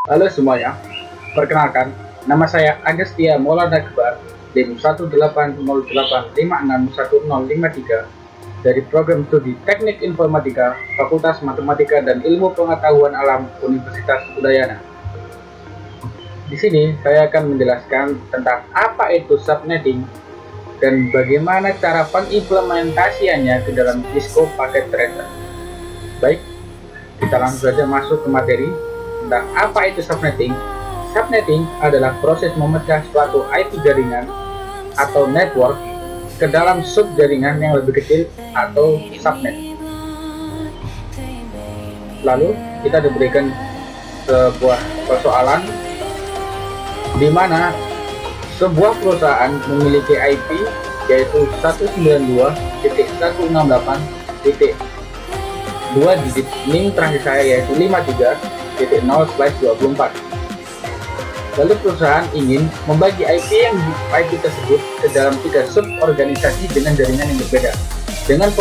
Halo semuanya, perkenalkan, nama saya Agustia Maulana Akbar, NIM 18085611053 dari Program Studi Teknik Informatika, Fakultas Matematika dan Ilmu Pengetahuan Alam Universitas Udayana. Di sini saya akan menjelaskan tentang apa itu subnetting dan bagaimana cara pengimplementasiannya ke dalam Cisco Packet Tracer. Baik, kita langsung saja masuk ke materi tentang apa itu subnetting. Subnetting adalah proses memecah suatu IP jaringan atau network ke dalam sub jaringan yang lebih kecil atau subnet. Lalu kita diberikan sebuah persoalan di mana sebuah perusahaan memiliki IP yaitu 192.168.2 digit NIM terakhir saya yaitu 53.0/24. Lalu perusahaan ingin membagi IP tersebut ke dalam 3 sub organisasi dengan jaringan yang berbeda dengan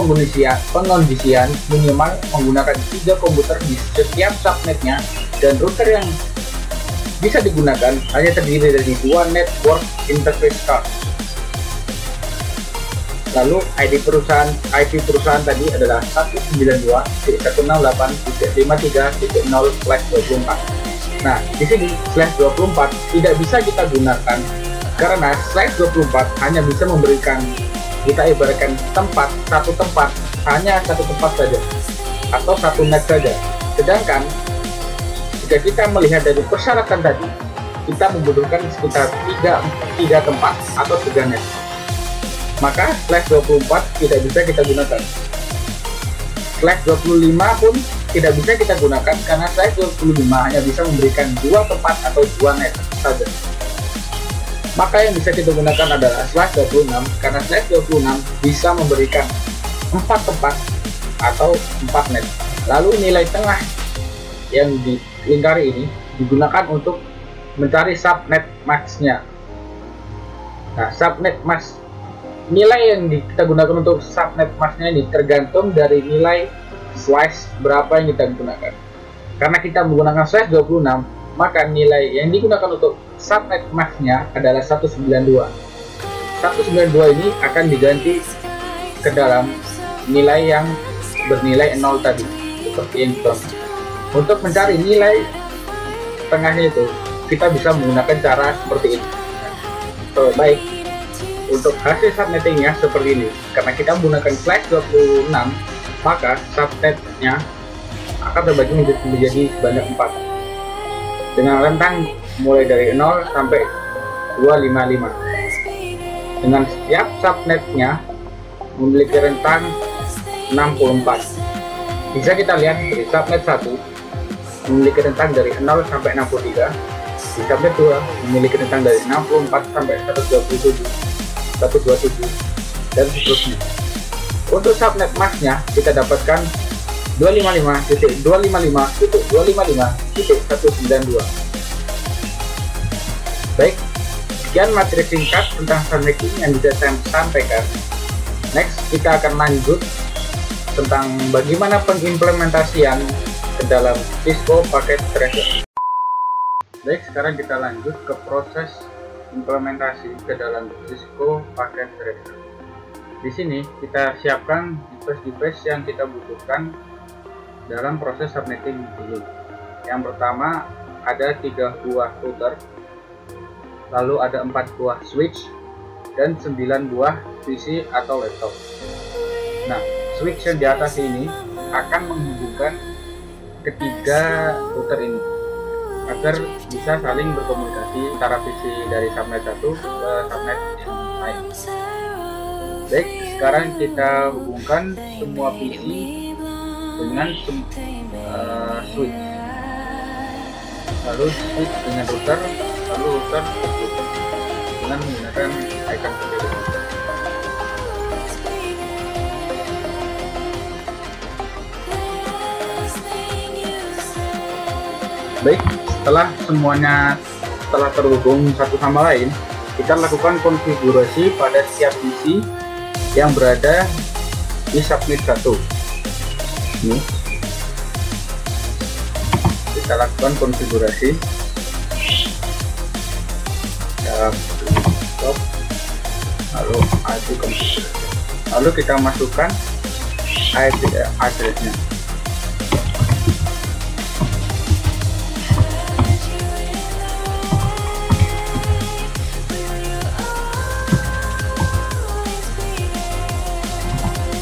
pengondisian minimal menggunakan 3 komputer di setiap subnetnya, dan router yang bisa digunakan hanya terdiri dari 2 network interface card. Lalu IP perusahaan tadi adalah 192.168.53.0/24. Nah, di sini /24 tidak bisa kita gunakan karena /24 hanya bisa memberikan, kita ibaratkan satu tempat saja atau satu net saja. Sedangkan jika kita melihat dari persyaratan tadi, kita membutuhkan sekitar 3 tempat atau 3 net. Maka /24 tidak bisa kita gunakan. /25 pun tidak bisa kita gunakan karena /25 hanya bisa memberikan 2 tempat atau 2 net saja. Maka yang bisa kita gunakan adalah /26 karena /26 bisa memberikan 4 tempat atau 4 net. Lalu nilai tengah yang dilingkari ini digunakan untuk mencari subnet max-nya. Nah, subnet max, nilai yang kita gunakan untuk subnet max-nya ini tergantung dari nilai slice berapa yang kita gunakan. Karena kita menggunakan /26, maka nilai yang digunakan untuk subnet max-nya adalah 192. 192 ini akan diganti ke dalam nilai yang bernilai 0 tadi, seperti yang kita. Untuk mencari nilai tengahnya itu, kita bisa menggunakan cara seperti ini. Baik, untuk hasil subnettingnya seperti ini. Karena kita menggunakan /26, maka subnetnya akan terbagi menjadi sebanyak 4 dengan rentang mulai dari 0 sampai 255. Dengan setiap subnetnya memiliki rentang 64. Bisa kita lihat dari subnet 1 memiliki rentang dari 0 sampai 63, di subnet 2 memiliki rentang dari 64 sampai 127, dan seterusnya. Untuk subnet max-nya kita dapatkan 255.255.255.192. Baik, sekian materi singkat tentang subnetting yang bisa saya sampaikan. Next, kita akan lanjut tentang bagaimana pengimplementasian ke dalam Cisco Packet Tracer. Baik, sekarang kita lanjut ke proses implementasi ke dalam Cisco Packet Tracer. Di sini kita siapkan device-device yang kita butuhkan dalam proses subnetting dulu. Yang pertama ada 3 buah router, lalu ada 4 buah switch, dan 9 buah PC atau laptop. Nah, switch yang di atas ini akan menghubungkan ketiga router ini agar bisa saling berkomunikasi antara PC dari subnet 1 ke subnet yang lain. Baik, sekarang kita hubungkan semua PC dengan switch, lalu switch dengan router, lalu router tutup dengan menggunakan icon seperti ini. Baik, setelah semuanya terhubung satu sama lain, kita lakukan konfigurasi pada setiap PC yang berada di subnet 1. Ini. kita lakukan konfigurasi. Stop, lalu IP konfigurasi, lalu kita masukkan IP address-nya.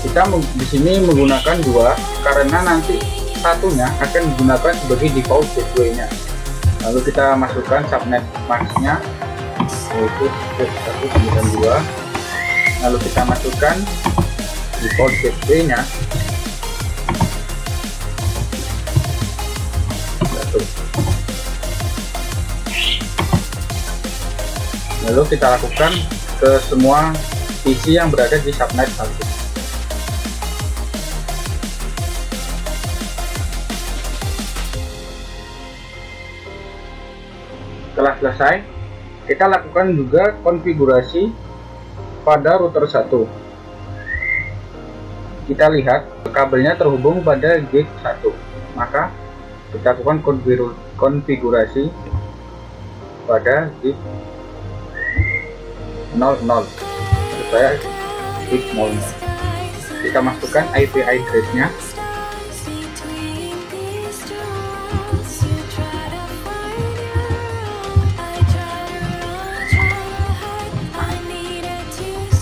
Kita di sini menggunakan dua karena nanti satunya akan digunakan sebagai default gateway-nya. Lalu kita masukkan subnet mask-nya yaitu 192. Lalu kita masukkan default gateway-nya. Lalu kita lakukan ke semua PC yang berada di subnet 1. Setelah selesai, kita lakukan juga konfigurasi pada router 1. Kita lihat kabelnya terhubung pada gate 1, maka kita lakukan konfigurasi pada gate 00 supaya gate 00. Kita masukkan IP address-nya.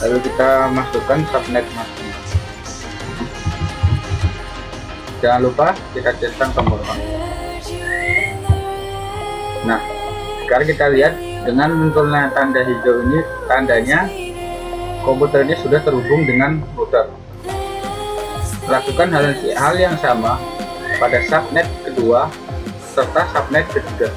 Lalu kita masukkan subnet mask-nya. Jangan lupa kita centang tombol on. Nah, sekarang kita lihat dengan munculnya tanda hijau ini, tandanya komputernya sudah terhubung dengan router. Lakukan hal yang sama pada subnet kedua serta subnet ketiga.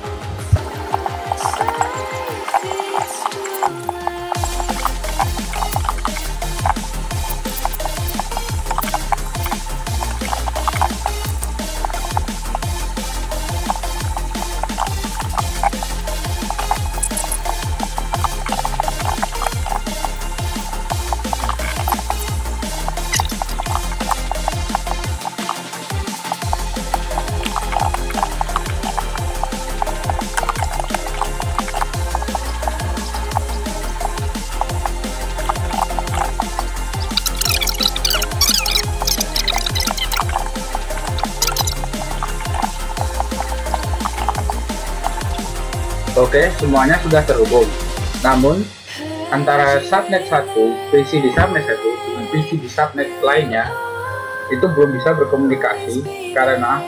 Oke, semuanya sudah terhubung. Namun antara subnet 1, PC di subnet 1 dengan PC di subnet lainnya itu belum bisa berkomunikasi karena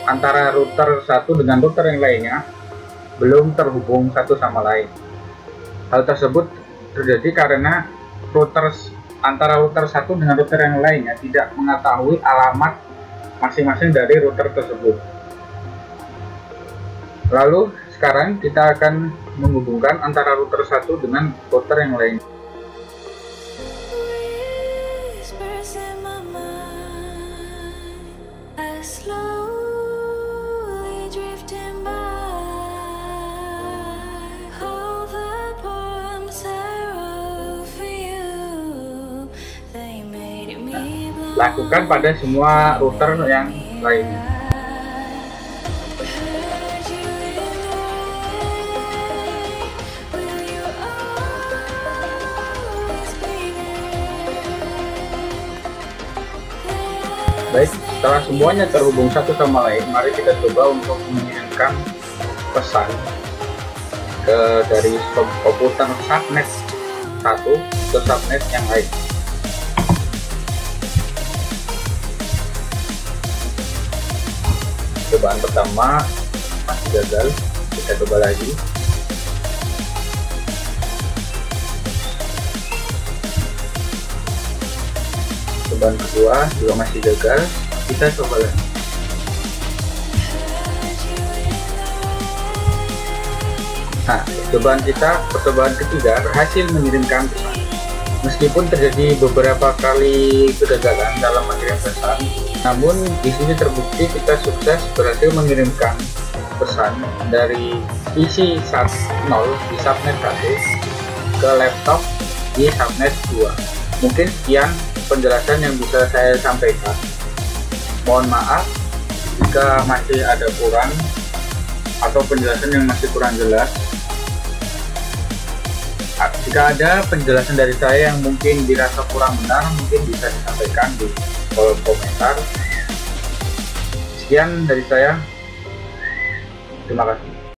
antara router 1 dengan router yang lainnya belum terhubung satu sama lain. Hal tersebut terjadi karena antara router 1 dengan router yang lainnya tidak mengetahui alamat masing-masing dari router tersebut. Lalu sekarang kita akan menghubungkan antara router 1 dengan router yang lain. Lakukan pada semua router yang lainnya. Baik, setelah semuanya terhubung satu sama lain, mari kita coba untuk mengirimkan pesan dari komputer subnet 1 ke subnet yang lain. Cobaan pertama masih gagal, kita coba lagi. Cobaan kedua juga masih gagal, kita coba lagi. Nah, percobaan ketiga berhasil mengirimkan pesan. Meskipun terjadi beberapa kali kegagalan dalam mengirim pesan, namun di sini terbukti kita sukses berhasil mengirimkan pesan dari PC 0 di subnet 1 ke laptop di subnet 2. Mungkin sekian penjelasan yang bisa saya sampaikan. Mohon maaf jika masih ada kurang atau penjelasan yang masih kurang jelas. Jika ada penjelasan dari saya yang mungkin dirasa kurang benar, mungkin bisa disampaikan di kolom komentar. Sekian dari saya, terima kasih.